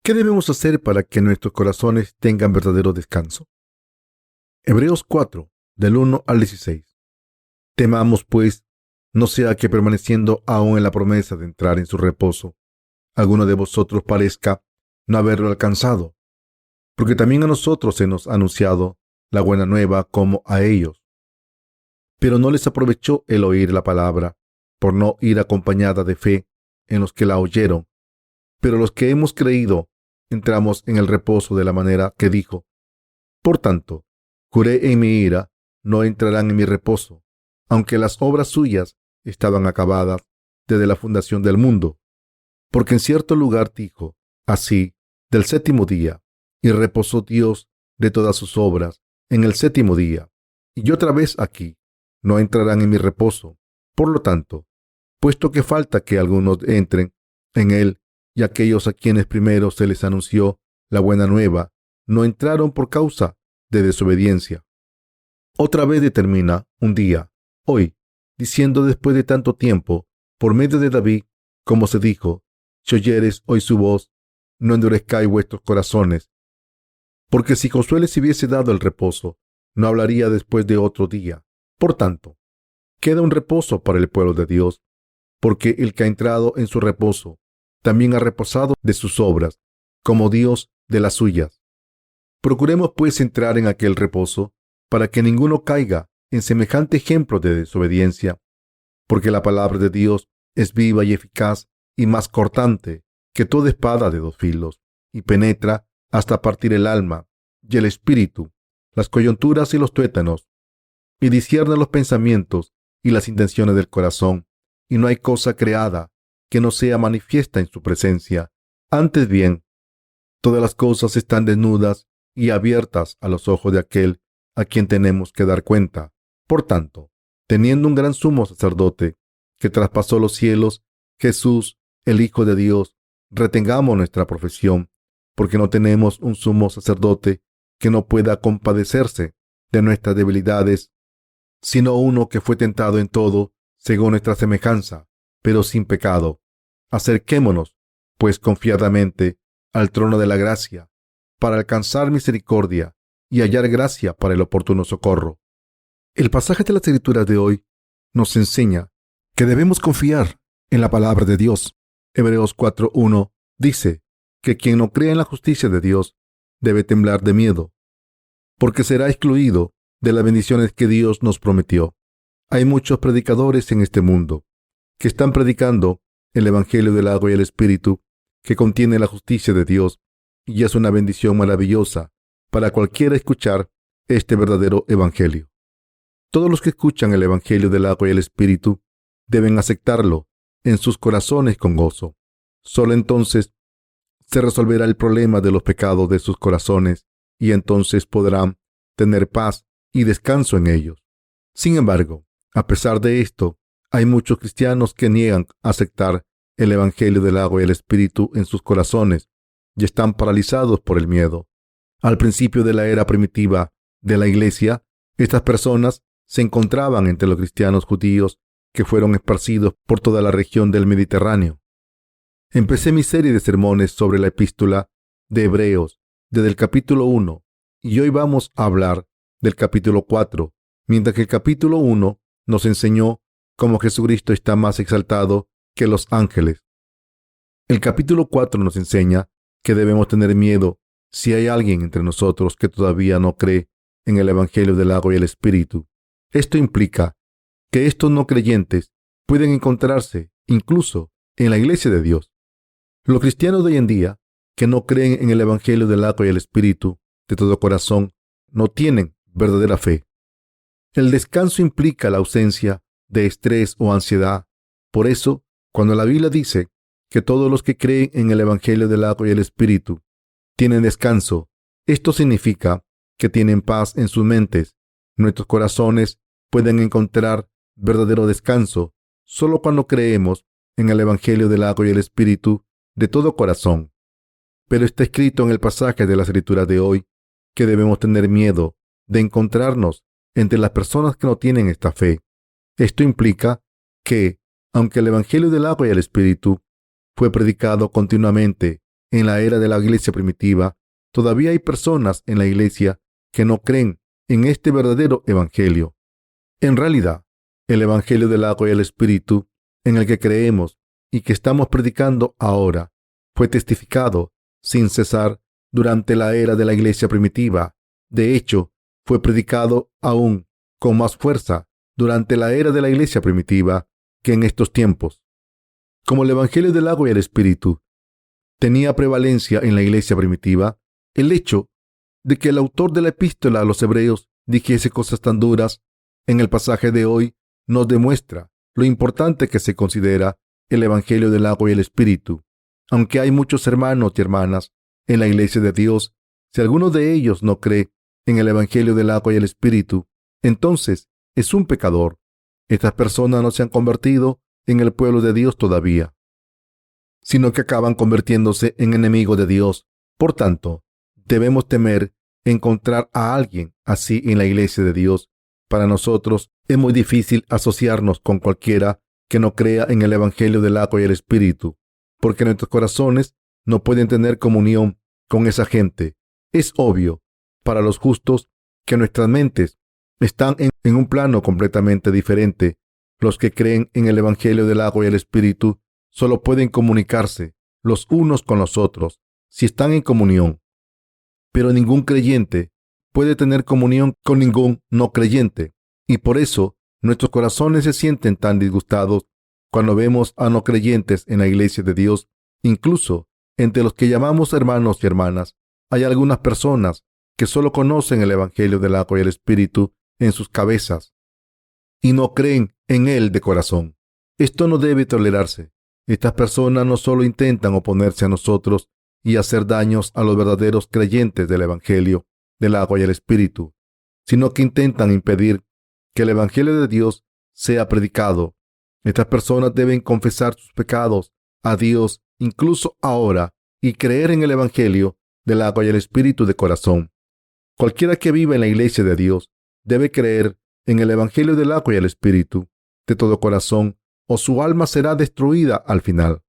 ¿Qué debemos hacer para que nuestros corazones tengan verdadero descanso? Hebreos 4, del 1 al 16. Temamos, pues, no sea que permaneciendo aún en la promesa de entrar en su reposo, alguno de vosotros parezca no haberlo alcanzado, porque también a nosotros se nos ha anunciado la buena nueva como a ellos. Pero no les aprovechó el oír la palabra, por no ir acompañada de fe en los que la oyeron. Pero los que hemos creído, entramos en el reposo de la manera que dijo: Por tanto, juré en mi ira, no entrarán en mi reposo, aunque las obras suyas estaban acabadas desde la fundación del mundo. Porque en cierto lugar dijo así del séptimo día, y reposó Dios de todas sus obras en el séptimo día. Y otra vez aquí, no entrarán en mi reposo. Por lo tanto, puesto que falta que algunos entren en él, y aquellos a quienes primero se les anunció la buena nueva, no entraron por causa de desobediencia. Otra vez determina un día, hoy, diciendo después de tanto tiempo, por medio de David, como se dijo: Si oyeres hoy su voz, no endurezcáis vuestros corazones. Porque si Josué les hubiese dado el reposo, no hablaría después de otro día. Por tanto, queda un reposo para el pueblo de Dios, porque el que ha entrado en su reposo también ha reposado de sus obras, como Dios de las suyas. Procuremos pues entrar en aquel reposo, para que ninguno caiga en semejante ejemplo de desobediencia, porque la palabra de Dios es viva y eficaz y más cortante que toda espada de dos filos, y penetra hasta partir el alma y el espíritu, las coyunturas y los tuétanos, y discierne los pensamientos y las intenciones del corazón, y no hay cosa creada que no sea manifiesta en su presencia. Antes bien, todas las cosas están desnudas y abiertas a los ojos de aquel a quien tenemos que dar cuenta. Por tanto, teniendo un gran sumo sacerdote que traspasó los cielos, Jesús, el Hijo de Dios, retengamos nuestra profesión, porque no tenemos un sumo sacerdote que no pueda compadecerse de nuestras debilidades, sino uno que fue tentado en todo, según nuestra semejanza, pero sin pecado. Acerquémonos, pues, confiadamente al trono de la gracia, para alcanzar misericordia y hallar gracia para el oportuno socorro. El pasaje de las Escrituras de hoy nos enseña que debemos confiar en la palabra de Dios. Hebreos 4:1 dice que quien no cree en la justicia de Dios debe temblar de miedo, porque será excluido de las bendiciones que Dios nos prometió. Hay muchos predicadores en este mundo que están predicando el Evangelio del agua y el Espíritu, que contiene la justicia de Dios, y es una bendición maravillosa para cualquiera escuchar este verdadero Evangelio. Todos los que escuchan el Evangelio del agua y el Espíritu deben aceptarlo en sus corazones con gozo. Solo entonces se resolverá el problema de los pecados de sus corazones, y entonces podrán tener paz y descanso en ellos. Sin embargo, a pesar de esto, hay muchos cristianos que niegan aceptar el Evangelio del agua y el Espíritu en sus corazones y están paralizados por el miedo. Al principio de la era primitiva de la Iglesia, estas personas se encontraban entre los cristianos judíos que fueron esparcidos por toda la región del Mediterráneo. Empecé mi serie de sermones sobre la epístola de Hebreos desde el capítulo 1 y hoy vamos a hablar del capítulo 4, mientras que el capítulo 1 nos enseñó cómo Jesucristo está más exaltado que los ángeles. El capítulo 4 nos enseña que debemos tener miedo si hay alguien entre nosotros que todavía no cree en el Evangelio del agua y el Espíritu. Esto implica que estos no creyentes pueden encontrarse incluso en la iglesia de Dios. Los cristianos de hoy en día que no creen en el Evangelio del agua y el Espíritu de todo corazón no tienen verdadera fe. El descanso implica la ausencia de estrés o ansiedad. Por eso, cuando la Biblia dice que todos los que creen en el Evangelio del agua y el Espíritu tienen descanso, esto significa que tienen paz en sus mentes. Nuestros corazones pueden encontrar verdadero descanso solo cuando creemos en el Evangelio del agua y el Espíritu de todo corazón. Pero está escrito en el pasaje de la Escritura de hoy que debemos tener miedo de encontrarnos entre las personas que no tienen esta fe. Esto implica que, aunque el Evangelio del agua y el Espíritu fue predicado continuamente en la era de la iglesia primitiva, todavía hay personas en la iglesia que no creen en este verdadero evangelio. En realidad, el evangelio del agua y el espíritu en el que creemos y que estamos predicando ahora fue testificado sin cesar durante la era de la iglesia primitiva. De hecho, fue predicado aún con más fuerza durante la era de la iglesia primitiva que en estos tiempos. Como el evangelio del agua y el espíritu tenía prevalencia en la iglesia primitiva, el hecho de que el autor de la epístola a los hebreos dijese cosas tan duras en el pasaje de hoy nos demuestra lo importante que se considera el evangelio del agua y el espíritu. Aunque hay muchos hermanos y hermanas en la iglesia de Dios, si alguno de ellos no cree en el evangelio del agua y el espíritu, entonces es un pecador. Estas personas no se han convertido en el pueblo de Dios todavía, sino que acaban convirtiéndose en enemigos de Dios. Por tanto, debemos temer encontrar a alguien así en la iglesia de Dios. Para nosotros es muy difícil asociarnos con cualquiera que no crea en el evangelio del agua y el espíritu, porque nuestros corazones no pueden tener comunión con esa gente. Es obvio para los justos que nuestras mentes están en un plano completamente diferente. Los que creen en el evangelio del agua y el espíritu solo pueden comunicarse los unos con los otros si están en comunión. Pero ningún creyente puede tener comunión con ningún no creyente. Y por eso nuestros corazones se sienten tan disgustados cuando vemos a no creyentes en la iglesia de Dios. Incluso entre los que llamamos hermanos y hermanas, hay algunas personas que solo conocen el evangelio del agua y el espíritu en sus cabezas y no creen en él de corazón. Esto no debe tolerarse. Estas personas no solo intentan oponerse a nosotros y hacer daños a los verdaderos creyentes del evangelio del agua y el espíritu, sino que intentan impedir que el evangelio de Dios sea predicado. Estas personas deben confesar sus pecados a Dios incluso ahora y creer en el evangelio del agua y el espíritu de corazón. Cualquiera que viva en la iglesia de Dios debe creer en el evangelio del agua y el espíritu de todo corazón, o su alma será destruida al final.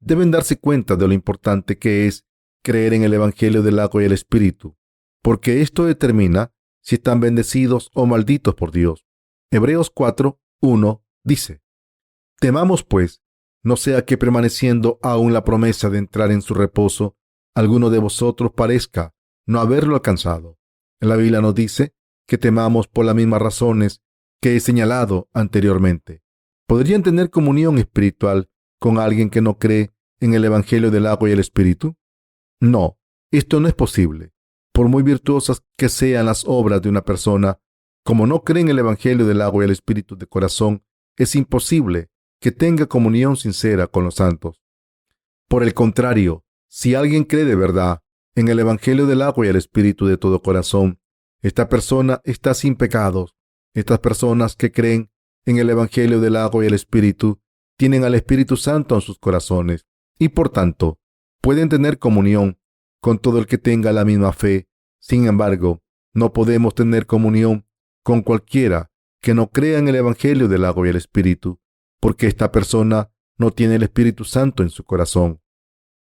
Deben darse cuenta de lo importante que es creer en el evangelio del agua y el espíritu, porque esto determina si están bendecidos o malditos por Dios. Hebreos 4:1 dice: Temamos pues, no sea que permaneciendo aún la promesa de entrar en su reposo, alguno de vosotros parezca no haberlo alcanzado. La Biblia nos dice que temamos por las mismas razones que he señalado anteriormente. ¿Podrían tener comunión espiritual con alguien que no cree en el evangelio del agua y el espíritu? No, esto no es posible. Por muy virtuosas que sean las obras de una persona, como no cree en el evangelio del agua y el espíritu de corazón, es imposible que tenga comunión sincera con los santos. Por el contrario, si alguien cree de verdad en el evangelio del agua y el espíritu de todo corazón, esta persona está sin pecados. Estas personas que creen en el evangelio del agua y el espíritu tienen al Espíritu Santo en sus corazones y por tanto pueden tener comunión con todo el que tenga la misma fe. Sin embargo, no podemos tener comunión con cualquiera que no crea en el evangelio del agua y el espíritu, porque esta persona no tiene el Espíritu Santo en su corazón.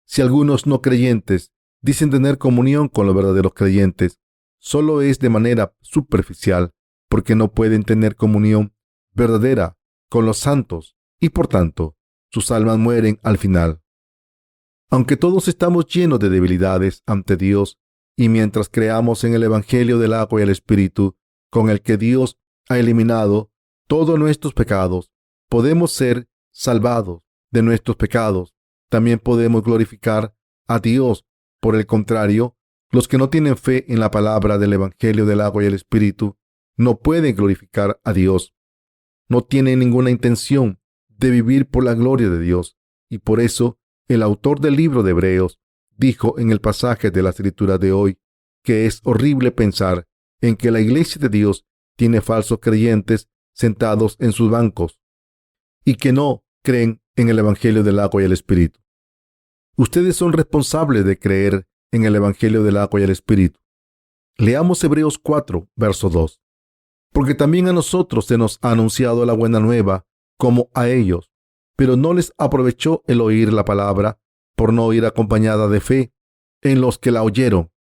Si algunos no creyentes dicen tener comunión con los verdaderos creyentes, solo es de manera superficial, porque no pueden tener comunión verdadera con los santos y por tanto sus almas mueren al final. Aunque todos estamos llenos de debilidades ante Dios y mientras creamos en el evangelio del agua y el espíritu con el que Dios ha eliminado todos nuestros pecados, podemos ser salvados de nuestros pecados. También podemos glorificar a Dios. Por el contrario, los que no tienen fe en la palabra del evangelio del agua y el espíritu no pueden glorificar a Dios. No tienen ninguna intención de vivir por la gloria de Dios. Y por eso el autor del libro de Hebreos dijo en el pasaje de la escritura de hoy que es horrible pensar en que la iglesia de Dios tiene falsos creyentes sentados en sus bancos y que no creen en el evangelio del agua y el espíritu. Ustedes son responsables de creer en el evangelio del agua y el espíritu. Leamos Hebreos 4, verso 2. Porque también a nosotros se nos ha anunciado la buena nueva como a ellos, pero no les aprovechó el oír la palabra, por no ir acompañada de fe en los que la oyeron.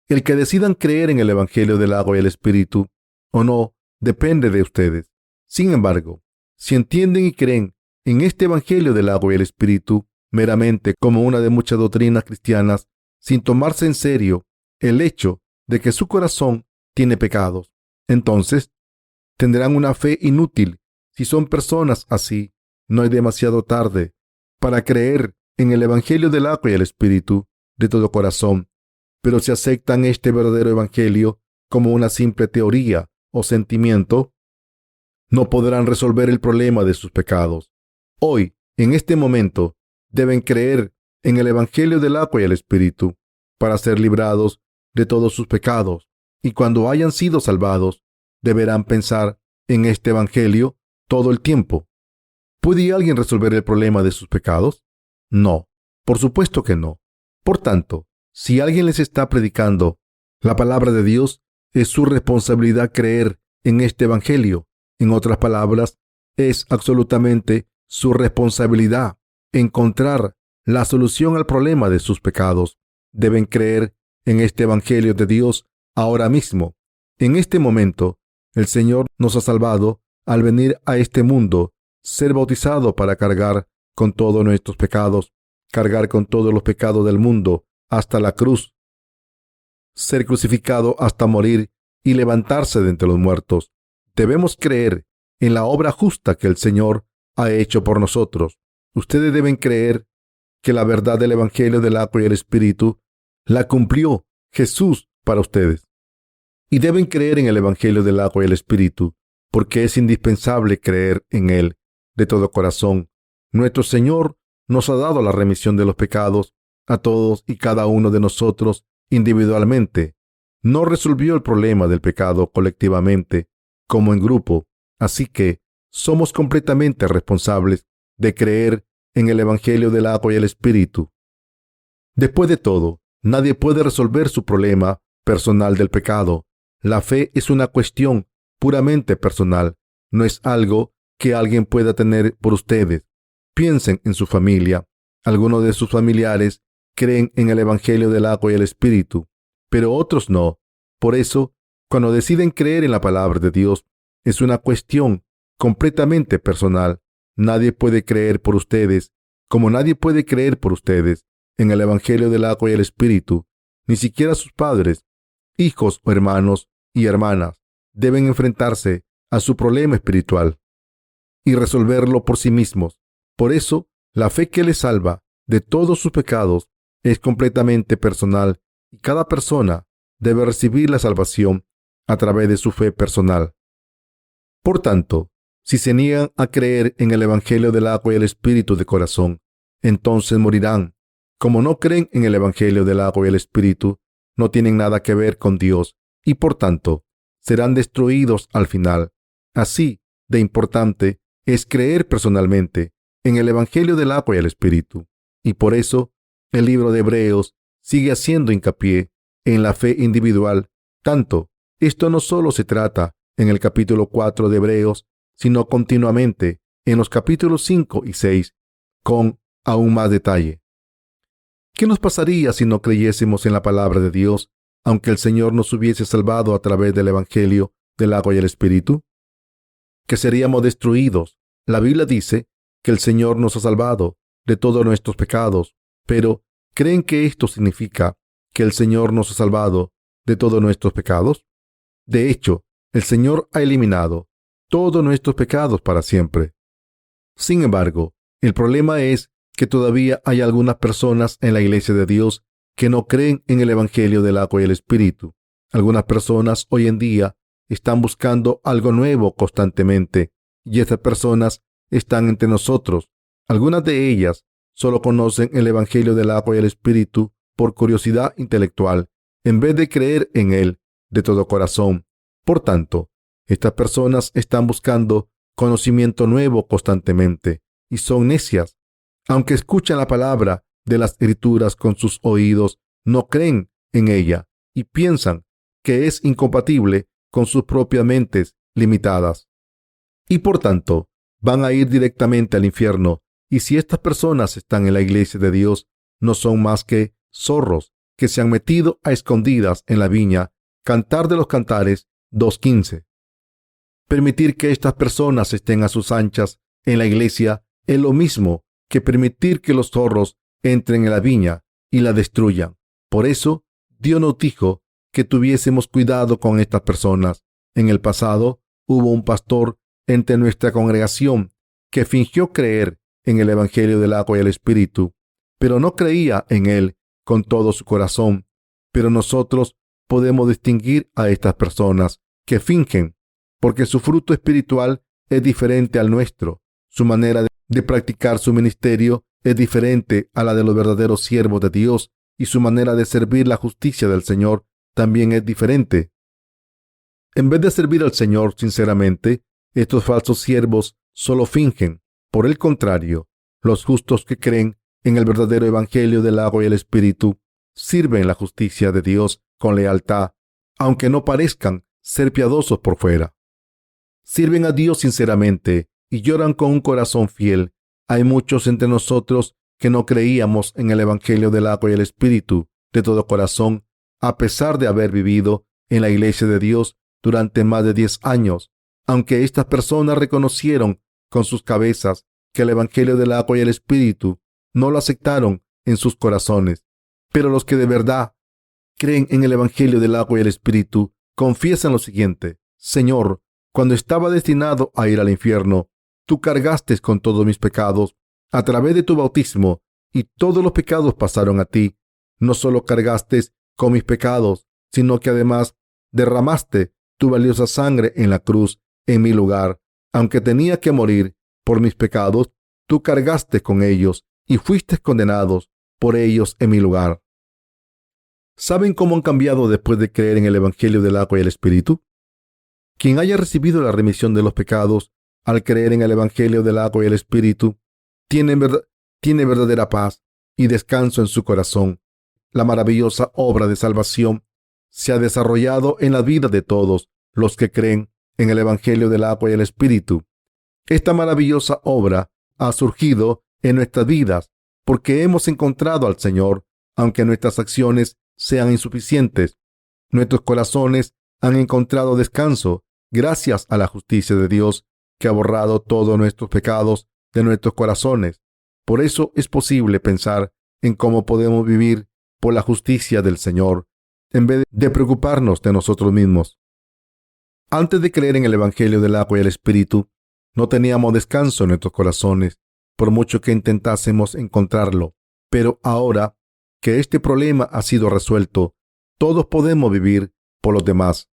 El que decidan creer en el Evangelio del agua y el Espíritu o no depende de ustedes. Sin embargo, si entienden y creen en este Evangelio del agua y el Espíritu meramente como una de muchas doctrinas cristianas, sin tomarse en serio el hecho de que su corazón tiene pecados, entonces tendrán una fe inútil. Si son personas así, no es demasiado tarde para creer en el Evangelio del agua y el Espíritu de todo corazón. Pero si aceptan este verdadero Evangelio como una simple teoría o sentimiento, no podrán resolver el problema de sus pecados. Hoy, en este momento, deben creer en el Evangelio del agua y el Espíritu para ser librados de todos sus pecados. Y cuando hayan sido salvados, deberán pensar en este Evangelio todo el tiempo. ¿Puede alguien resolver el problema de sus pecados? No, por supuesto que no. Por tanto, si alguien les está predicando la palabra de Dios, es su responsabilidad creer en este Evangelio. En otras palabras, es absolutamente su responsabilidad encontrar la solución al problema de sus pecados. Deben creer en este Evangelio de Dios ahora mismo. En este momento, el Señor nos ha salvado al venir a este mundo, ser bautizado para cargar con todos nuestros pecados, cargar con todos los pecados del mundo hasta la cruz, ser crucificado hasta morir y levantarse de entre los muertos. Debemos creer en la obra justa que el Señor ha hecho por nosotros. Ustedes deben creer que la verdad del Evangelio del agua y el Espíritu la cumplió Jesús para ustedes. Y deben creer en el Evangelio del agua y el Espíritu, porque es indispensable creer en él de todo corazón. Nuestro Señor nos ha dado la remisión de los pecados a todos y cada uno de nosotros individualmente. No resolvió el problema del pecado colectivamente, como en grupo. Así que somos completamente responsables de creer en el Evangelio del agua y el Espíritu. Después de todo, nadie puede resolver su problema personal del pecado. La fe es una cuestión puramente personal. No es algo que alguien pueda tener por ustedes. Piensen en su familia. Algunos de sus familiares creen en el Evangelio del agua y el Espíritu, pero otros no. Por eso, cuando deciden creer en la palabra de Dios, es una cuestión completamente personal. Nadie puede creer por ustedes, como nadie puede creer por ustedes en el Evangelio del agua y el Espíritu. Ni siquiera sus padres, hijos o hermanos y hermanas deben enfrentarse a su problema espiritual y resolverlo por sí mismos. Por eso, la fe que les salva de todos sus pecados es completamente personal y cada persona debe recibir la salvación a través de su fe personal. Por tanto, si se niegan a creer en el Evangelio del agua y el Espíritu de corazón, entonces morirán. Como no creen en el Evangelio del agua y el Espíritu, no tienen nada que ver con Dios y por tanto serán destruidos al final. Así de importante es creer personalmente en el Evangelio del agua y el Espíritu. Y por eso el libro de Hebreos sigue haciendo hincapié en la fe individual. Tanto, esto no solo se trata en el capítulo 4 de Hebreos, sino continuamente en los capítulos 5 y 6, con aún más detalle. ¿Qué nos pasaría si no creyésemos en la palabra de Dios, aunque el Señor nos hubiese salvado a través del Evangelio del agua y el Espíritu? Que seríamos destruidos. La Biblia dice que el Señor nos ha salvado de todos nuestros pecados, pero ¿creen que esto significa que el Señor nos ha salvado de todos nuestros pecados? De hecho, el Señor ha eliminado todos nuestros pecados para siempre. Sin embargo, el problema es que todavía hay algunas personas en la Iglesia de Dios que no creen en el Evangelio del agua y el Espíritu. Algunas personas hoy en día están buscando algo nuevo constantemente, y estas personas están entre nosotros. Algunas de ellas solo conocen el Evangelio del agua y el Espíritu por curiosidad intelectual, en vez de creer en él de todo corazón. Por tanto, estas personas están buscando conocimiento nuevo constantemente y son necias. Aunque escuchan la palabra de las Escrituras con sus oídos, no creen en ella y piensan que es incompatible con sus propias mentes limitadas. Y por tanto, van a ir directamente al infierno Y si estas personas están en la iglesia de Dios, no son más que zorros que se han metido a escondidas en la viña. Cantar de los Cantares 2:15. Permitir que estas personas estén a sus anchas en la iglesia es lo mismo que permitir que los zorros entren en la viña y la destruyan. Por eso, Dios nos dijo que tuviésemos cuidado con estas personas. En el pasado, hubo un pastor entre nuestra congregación que fingió creer en el Evangelio del agua y el Espíritu, pero no creía en él con todo su corazón. Pero nosotros podemos distinguir a estas personas que fingen, porque su fruto espiritual es diferente al nuestro. Su manera de practicar su ministerio es diferente a la de los verdaderos siervos de Dios, y su manera de servir la justicia del Señor también es diferente. En vez de servir al Señor sinceramente, estos falsos siervos solo fingen. Por el contrario, los justos que creen en el verdadero Evangelio del agua y el Espíritu sirven la justicia de Dios con lealtad, aunque no parezcan ser piadosos por fuera. Sirven a Dios sinceramente y lloran con un corazón fiel. Hay muchos entre nosotros que no creíamos en el Evangelio del agua y el Espíritu de todo corazón, a pesar de haber vivido en la iglesia de Dios durante más de 10 años. Aunque estas personas reconocieron con sus cabezas que el Evangelio del agua y el Espíritu no lo aceptaron en sus corazones. Pero los que de verdad creen en el Evangelio del agua y el Espíritu confiesan lo siguiente: Señor, cuando estaba destinado a ir al infierno, tú cargaste con todos mis pecados a través de tu bautismo, y todos los pecados pasaron a ti. No solo cargaste con mis pecados, sino que además derramaste tu valiosa sangre en la cruz en mi lugar. Aunque tenía que morir por mis pecados, tú cargaste con ellos y fuiste condenados por ellos en mi lugar. ¿Saben cómo han cambiado después de creer en el Evangelio del agua y el Espíritu? Quien haya recibido la remisión de los pecados al creer en el Evangelio del agua y el Espíritu tiene verdadera paz y descanso en su corazón. La maravillosa obra de salvación se ha desarrollado en la vida de todos los que creen en el Evangelio del agua y el Espíritu. Esta maravillosa obra ha surgido en nuestras vidas porque hemos encontrado al Señor. Aunque nuestras acciones sean insuficientes, nuestros corazones han encontrado descanso gracias a la justicia de Dios, que ha borrado todos nuestros pecados de nuestros corazones. Por eso es posible pensar en cómo podemos vivir por la justicia del Señor, en vez de preocuparnos de nosotros mismos. Antes de creer en el Evangelio del agua y el Espíritu, no teníamos descanso en nuestros corazones, por mucho que intentásemos encontrarlo. Pero ahora que este problema ha sido resuelto, todos podemos vivir por los demás.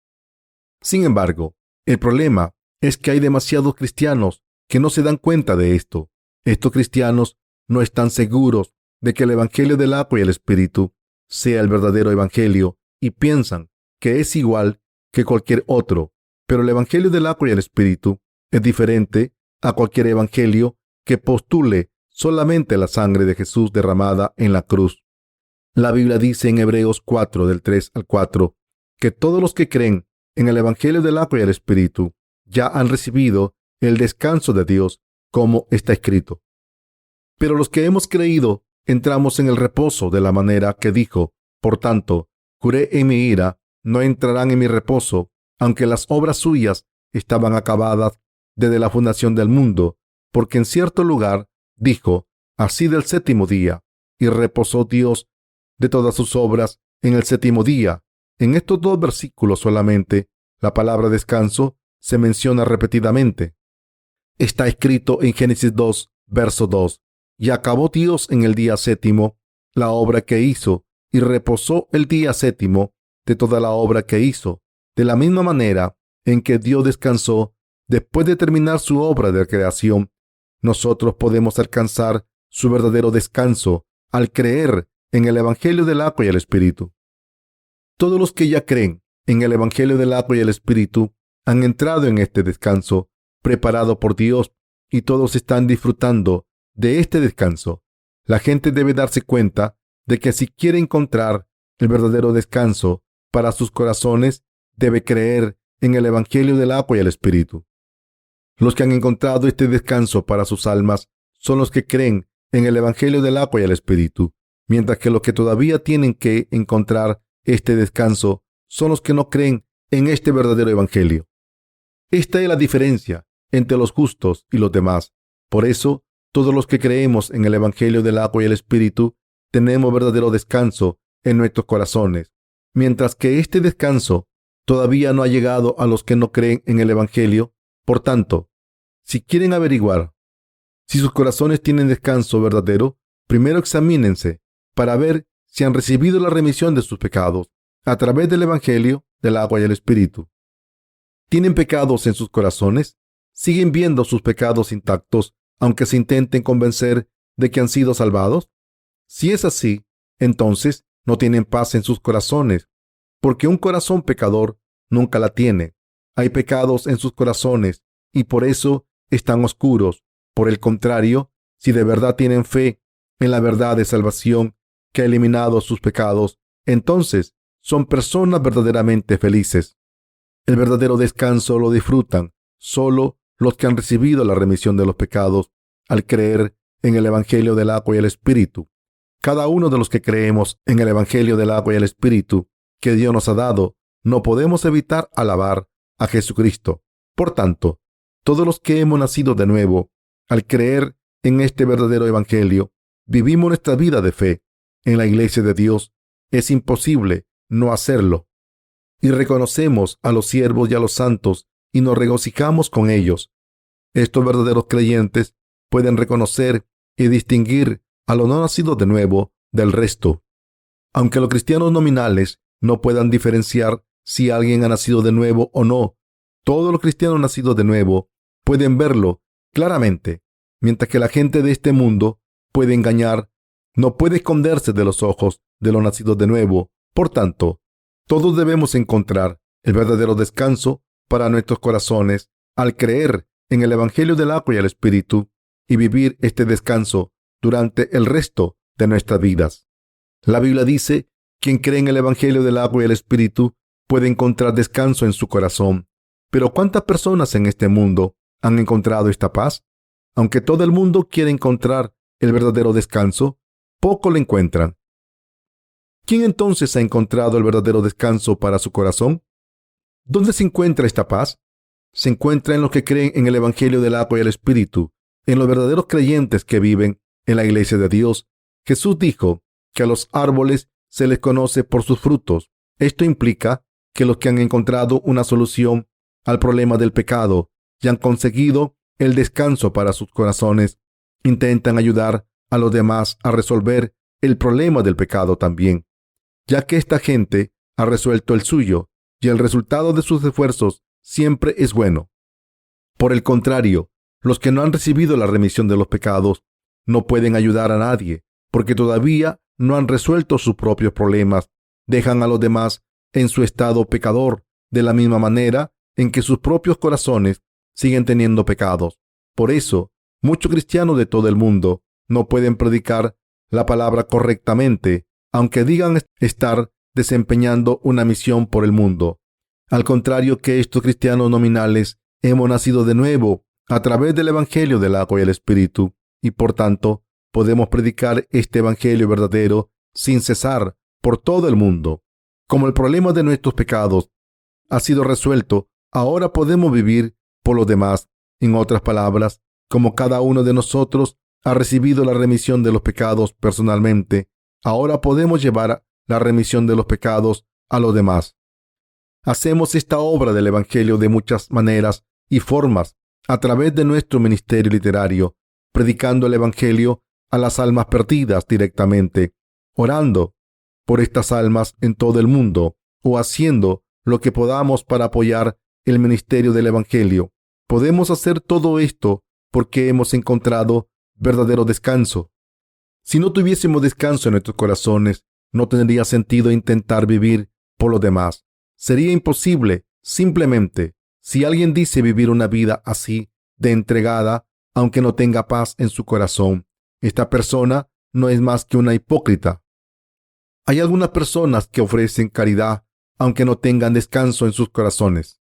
Sin embargo, el problema es que hay demasiados cristianos que no se dan cuenta de esto. Estos cristianos no están seguros de que el Evangelio del agua y el Espíritu sea el verdadero Evangelio y piensan que es igual que cualquier otro. Pero el Evangelio del agua y el Espíritu es diferente a cualquier evangelio que postule solamente la sangre de Jesús derramada en la cruz. La Biblia dice en Hebreos 4, del 3 al 4, que todos los que creen en el Evangelio del agua y el Espíritu ya han recibido el descanso de Dios, como está escrito. Pero los que hemos creído entramos en el reposo de la manera que dijo: por tanto, juré en mi ira, no entrarán en mi reposo, aunque las obras suyas estaban acabadas desde la fundación del mundo, porque en cierto lugar dijo: así del séptimo día, y reposó Dios de todas sus obras en el séptimo día. En estos 2 versículos solamente la palabra descanso se menciona repetidamente. Está escrito en Génesis 2, verso 2: y acabó Dios en el día séptimo la obra que hizo, y reposó el día séptimo de toda la obra que hizo. De la misma manera en que Dios descansó después de terminar su obra de creación, nosotros podemos alcanzar su verdadero descanso al creer en el Evangelio del agua y el Espíritu. Todos los que ya creen en el Evangelio del agua y el Espíritu han entrado en este descanso preparado por Dios, y todos están disfrutando de este descanso. La gente debe darse cuenta de que si quiere encontrar el verdadero descanso para sus corazones, debe creer en el Evangelio del agua y el Espíritu. Los que han encontrado este descanso para sus almas son los que creen en el Evangelio del agua y el Espíritu, mientras que los que todavía tienen que encontrar este descanso son los que no creen en este verdadero Evangelio. Esta es la diferencia entre los justos y los demás. Por eso, todos los que creemos en el Evangelio del agua y el Espíritu tenemos verdadero descanso en nuestros corazones, mientras que este descanso todavía no ha llegado a los que no creen en el Evangelio. Por tanto, si quieren averiguar si sus corazones tienen descanso verdadero, primero examínense para ver si han recibido la remisión de sus pecados a través del Evangelio del agua y el Espíritu. ¿Tienen pecados en sus corazones? ¿Siguen viendo sus pecados intactos aunque se intenten convencer de que han sido salvados? Si es así, entonces no tienen paz en sus corazones, porque un corazón pecador nunca la tiene. Hay pecados en sus corazones y por eso están oscuros. Por el contrario, si de verdad tienen fe en la verdad de salvación que ha eliminado sus pecados, entonces son personas verdaderamente felices. El verdadero descanso lo disfrutan solo los que han recibido la remisión de los pecados al creer en el Evangelio del agua y el Espíritu. Cada uno de los que creemos en el Evangelio del agua y el Espíritu que Dios nos ha dado, no podemos evitar alabar a Jesucristo. Por tanto, todos los que hemos nacido de nuevo, al creer en este verdadero Evangelio, vivimos nuestra vida de fe en la Iglesia de Dios. Es imposible no hacerlo. Y reconocemos a los siervos y a los santos y nos regocijamos con ellos. Estos verdaderos creyentes pueden reconocer y distinguir a los no nacidos de nuevo del resto. Aunque los cristianos nominales no puedan diferenciar si alguien ha nacido de nuevo o no, todos los cristianos nacidos de nuevo pueden verlo claramente, mientras que la gente de este mundo puede engañar, no puede esconderse de los ojos de los nacidos de nuevo. Por tanto, todos debemos encontrar el verdadero descanso para nuestros corazones al creer en el Evangelio del agua y el Espíritu y vivir este descanso durante el resto de nuestras vidas. La Biblia dice: quien cree en el Evangelio del agua y el Espíritu puede encontrar descanso en su corazón. Pero ¿cuántas personas en este mundo han encontrado esta paz? Aunque todo el mundo quiere encontrar el verdadero descanso, poco lo encuentran. ¿Quién entonces ha encontrado el verdadero descanso para su corazón? ¿Dónde se encuentra esta paz? Se encuentra en los que creen en el Evangelio del agua y el Espíritu, en los verdaderos creyentes que viven en la Iglesia de Dios. Jesús dijo que a los árboles se les conoce por sus frutos. Esto implica que los que han encontrado una solución al problema del pecado y han conseguido el descanso para sus corazones, intentan ayudar a los demás a resolver el problema del pecado también, ya que esta gente ha resuelto el suyo y el resultado de sus esfuerzos siempre es bueno. Por el contrario, los que no han recibido la remisión de los pecados no pueden ayudar a nadie porque todavía no han resuelto sus propios problemas. Dejan a los demás en su estado pecador de la misma manera en que sus propios corazones siguen teniendo pecados. Por eso, muchos cristianos de todo el mundo no pueden predicar la palabra correctamente, aunque digan estar desempeñando una misión por el mundo. Al contrario que estos cristianos nominales, hemos nacido de nuevo a través del Evangelio del agua y el Espíritu, y por tanto podemos predicar este Evangelio verdadero sin cesar por todo el mundo. Como el problema de nuestros pecados ha sido resuelto, ahora podemos vivir por los demás. En otras palabras, como cada uno de nosotros ha recibido la remisión de los pecados personalmente, ahora podemos llevar la remisión de los pecados a los demás. Hacemos esta obra del Evangelio de muchas maneras y formas a través de nuestro ministerio literario, predicando el Evangelio a las almas perdidas directamente, orando por estas almas en todo el mundo o haciendo lo que podamos para apoyar el ministerio del Evangelio. Podemos hacer todo esto porque hemos encontrado verdadero descanso. Si no tuviésemos descanso en nuestros corazones, no tendría sentido intentar vivir por los demás. Sería imposible. Simplemente, si alguien dice vivir una vida así de entregada, aunque no tenga paz en su corazón, esta persona no es más que una hipócrita. Hay algunas personas que ofrecen caridad aunque no tengan descanso en sus corazones.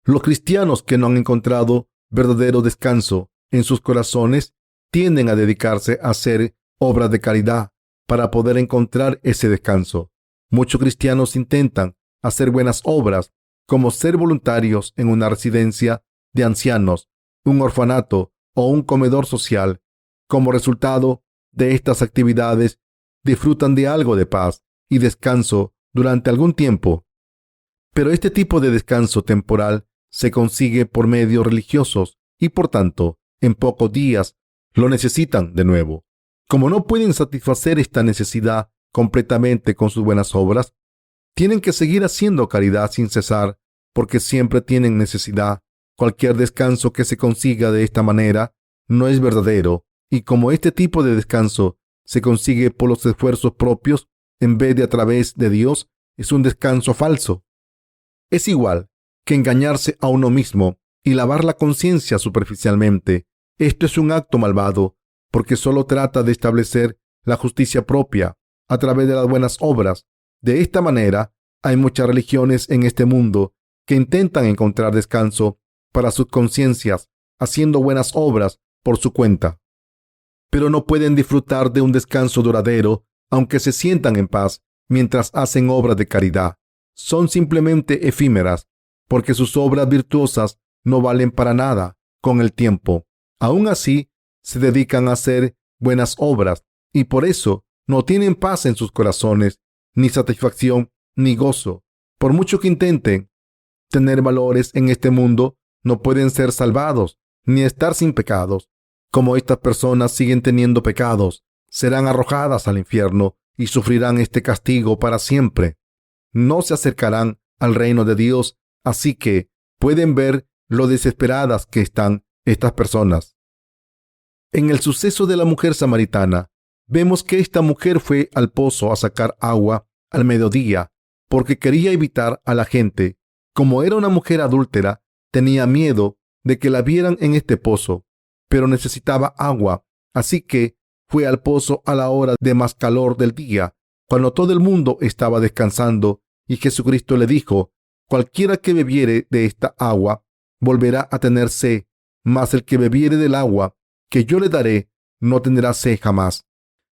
Los cristianos que no han encontrado verdadero descanso en sus corazones tienden a dedicarse a hacer obras de caridad para poder encontrar ese descanso. Muchos cristianos intentan hacer buenas obras, como ser voluntarios en una residencia de ancianos, un orfanato o un comedor social. Como resultado de estas actividades, disfrutan de algo de paz y descanso durante algún tiempo. Pero este tipo de descanso temporal se consigue por medios religiosos y, por tanto, en pocos días lo necesitan de nuevo. Como no pueden satisfacer esta necesidad completamente con sus buenas obras, tienen que seguir haciendo caridad sin cesar, porque siempre tienen necesidad. Cualquier descanso que se consiga de esta manera no es verdadero, y como este tipo de descanso se consigue por los esfuerzos propios en vez de a través de Dios, es un descanso falso. Es igual que engañarse a uno mismo y lavar la conciencia superficialmente. Esto es un acto malvado, porque solo trata de establecer la justicia propia a través de las buenas obras. De esta manera, hay muchas religiones en este mundo que intentan encontrar descanso para sus conciencias haciendo buenas obras por su cuenta. Pero no pueden disfrutar de un descanso duradero, aunque se sientan en paz mientras hacen obras de caridad. Son simplemente efímeras, porque sus obras virtuosas no valen para nada con el tiempo. Aún así, se dedican a hacer buenas obras y por eso no tienen paz en sus corazones, ni satisfacción, ni gozo. Por mucho que intenten tener valores en este mundo, no pueden ser salvados ni estar sin pecados. Como estas personas siguen teniendo pecados, serán arrojadas al infierno y sufrirán este castigo para siempre. No se acercarán al reino de Dios, así que pueden ver lo desesperadas que están estas personas. En el suceso de la mujer samaritana, vemos que esta mujer fue al pozo a sacar agua al mediodía porque quería evitar a la gente. Como era una mujer adúltera, tenía miedo de que la vieran en este pozo, pero necesitaba agua, así que fue al pozo a la hora de más calor del día, cuando todo el mundo estaba descansando, y Jesucristo le dijo: cualquiera que bebiere de esta agua volverá a tener sed, mas el que bebiere del agua que yo le daré no tendrá sed jamás,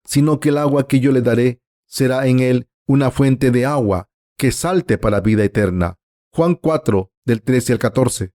sino que el agua que yo le daré será en él una fuente de agua que salte para vida eterna. Juan 4, del 13 al 14.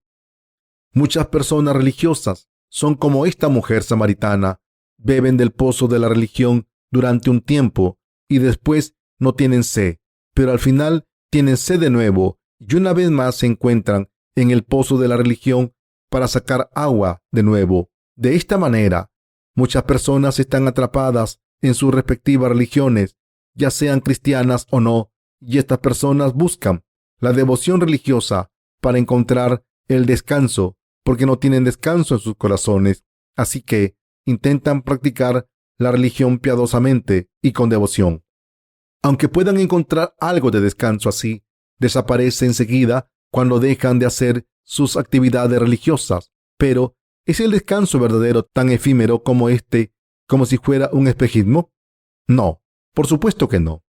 Muchas personas religiosas son como esta mujer samaritana. Beben del pozo de la religión durante un tiempo y después no tienen sed, pero al final tienen sed de nuevo y una vez más se encuentran en el pozo de la religión para sacar agua de nuevo. De esta manera, muchas personas están atrapadas en sus respectivas religiones, ya sean cristianas o no, y estas personas buscan la devoción religiosa para encontrar el descanso, porque no tienen descanso en sus corazones, así que intentan practicar la religión piadosamente y con devoción. Aunque puedan encontrar algo de descanso así, desaparece enseguida cuando dejan de hacer sus actividades religiosas. Pero, ¿es el descanso verdadero tan efímero como como si fuera un espejismo? No, por supuesto que no.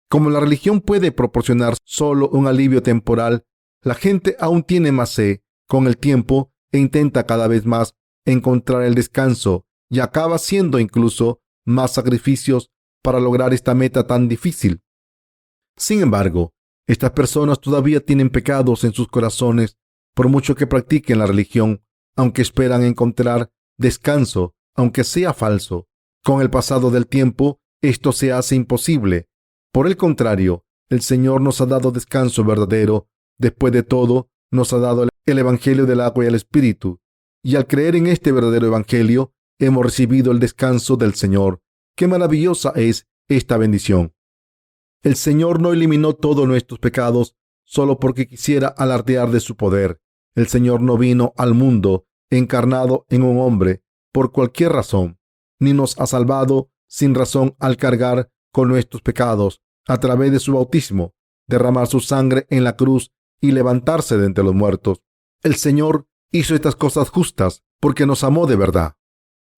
Como la religión puede proporcionar solo un alivio temporal, la gente aún tiene más sed con el tiempo e intenta cada vez más encontrar el descanso y acaba haciendo incluso más sacrificios para lograr esta meta tan difícil. Sin embargo, estas personas todavía tienen pecados en sus corazones, por mucho que practiquen la religión, aunque esperan encontrar descanso, aunque sea falso. Con el pasado del tiempo, esto se hace imposible. Por el contrario, el Señor nos ha dado descanso verdadero. Después de todo, nos ha dado el Evangelio del agua y el Espíritu. Y al creer en este verdadero Evangelio, hemos recibido el descanso del Señor. ¡Qué maravillosa es esta bendición! El Señor no eliminó todos nuestros pecados solo porque quisiera alardear de su poder. El Señor no vino al mundo encarnado en un hombre por cualquier razón, ni nos ha salvado sin razón al cargar con nuestros pecados a través de su bautismo, derramar su sangre en la cruz y levantarse de entre los muertos. El Señor hizo estas cosas justas porque nos amó de verdad.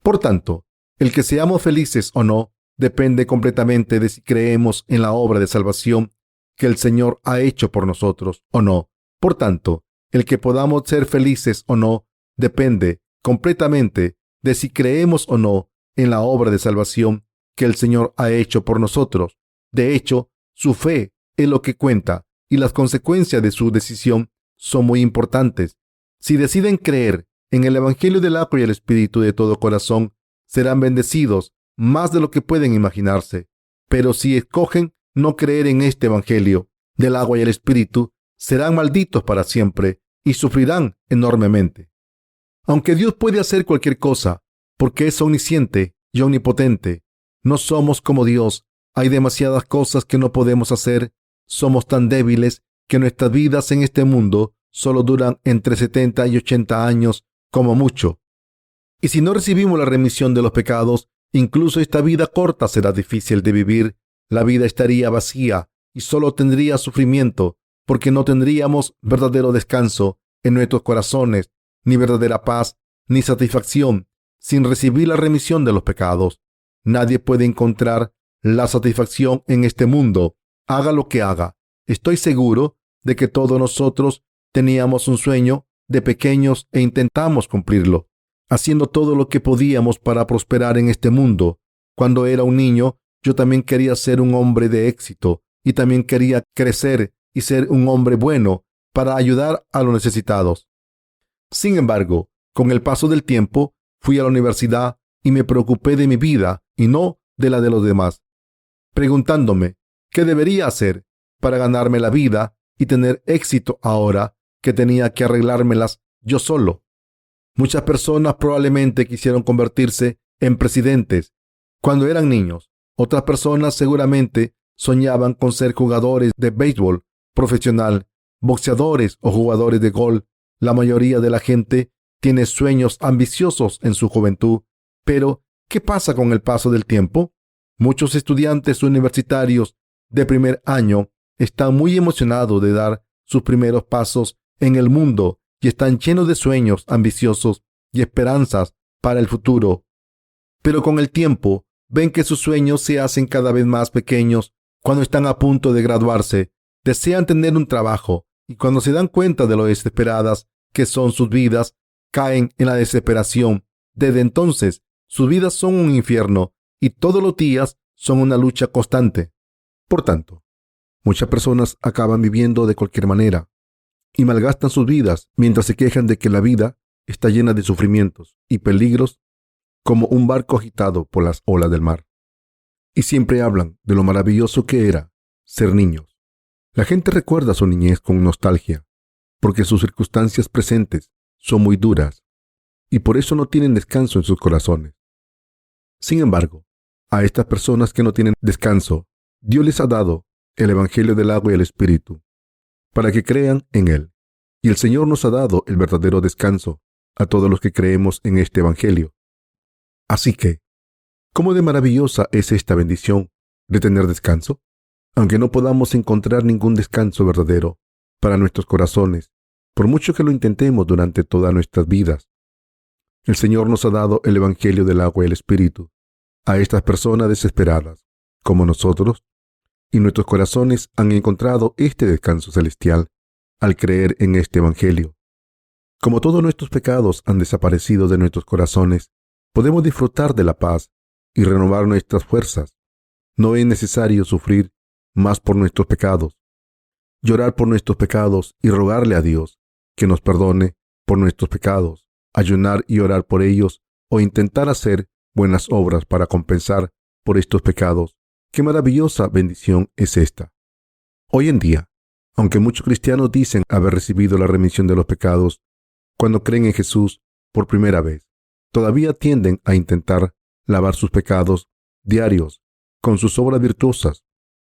Por tanto, el que seamos felices o no depende completamente de si creemos en la obra de salvación que el Señor ha hecho por nosotros o no. Por tanto, el que podamos ser felices o no depende completamente de si creemos o no en la obra de salvación que el Señor ha hecho por nosotros. De hecho, su fe es lo que cuenta y las consecuencias de su decisión son muy importantes. Si deciden creer en el Evangelio del agua y el Espíritu de todo corazón, serán bendecidos más de lo que pueden imaginarse. Pero si escogen no creer en este Evangelio del agua y el Espíritu, serán malditos para siempre y sufrirán enormemente. Aunque Dios puede hacer cualquier cosa, porque es omnisciente y omnipotente, no somos como Dios. Hay demasiadas cosas que no podemos hacer. Somos tan débiles que nuestras vidas en este mundo solo duran entre 70 y 80 años como mucho. Y si no recibimos la remisión de los pecados, incluso esta vida corta será difícil de vivir. La vida estaría vacía y solo tendría sufrimiento, porque no tendríamos verdadero descanso en nuestros corazones, ni verdadera paz, ni satisfacción, sin recibir la remisión de los pecados. Nadie puede encontrar la satisfacción en este mundo, haga lo que haga. Estoy seguro de que todos nosotros teníamos un sueño de pequeños e intentamos cumplirlo, haciendo todo lo que podíamos para prosperar en este mundo. Cuando era un niño, yo también quería ser un hombre de éxito y también quería crecer y ser un hombre bueno para ayudar a los necesitados. Sin embargo, con el paso del tiempo, fui a la universidad y me preocupé de mi vida y no de la de los demás, preguntándome qué debería hacer para ganarme la vida y tener éxito ahora que tenía que arreglármelas yo solo. Muchas personas probablemente quisieron convertirse en presidentes cuando eran niños. Otras personas seguramente soñaban con ser jugadores de béisbol profesional, boxeadores o jugadores de golf. La mayoría de la gente tiene sueños ambiciosos en su juventud, pero ¿qué pasa con el paso del tiempo? Muchos estudiantes universitarios de primer año están muy emocionados de dar sus primeros pasos en el mundo y están llenos de sueños ambiciosos y esperanzas para el futuro. Pero con el tiempo ven que sus sueños se hacen cada vez más pequeños. Cuando están a punto de graduarse, desean tener un trabajo y cuando se dan cuenta de lo desesperadas que son sus vidas, caen en la desesperación. Desde entonces, sus vidas son un infierno y todos los días son una lucha constante. Por tanto, muchas personas acaban viviendo de cualquier manera y malgastan sus vidas mientras se quejan de que la vida está llena de sufrimientos y peligros como un barco agitado por las olas del mar. Y siempre hablan de lo maravilloso que era ser niños. La gente recuerda su niñez con nostalgia, porque sus circunstancias presentes son muy duras y por eso no tienen descanso en sus corazones. Sin embargo, a estas personas que no tienen descanso, Dios les ha dado el Evangelio del agua y el Espíritu, para que crean en Él. Y el Señor nos ha dado el verdadero descanso a todos los que creemos en este Evangelio. Así que, ¿cómo de maravillosa es esta bendición de tener descanso? Aunque no podamos encontrar ningún descanso verdadero para nuestros corazones, por mucho que lo intentemos durante todas nuestras vidas, el Señor nos ha dado el Evangelio del agua y el Espíritu a estas personas desesperadas, como nosotros, y nuestros corazones han encontrado este descanso celestial al creer en este Evangelio. Como todos nuestros pecados han desaparecido de nuestros corazones, podemos disfrutar de la paz y renovar nuestras fuerzas. No es necesario sufrir más por nuestros pecados, llorar por nuestros pecados y rogarle a Dios que nos perdone por nuestros pecados, ayunar y orar por ellos o intentar hacer buenas obras para compensar por estos pecados. ¡Qué maravillosa bendición es esta! Hoy en día, aunque muchos cristianos dicen haber recibido la remisión de los pecados cuando creen en Jesús por primera vez, todavía tienden a intentar lavar sus pecados diarios con sus obras virtuosas.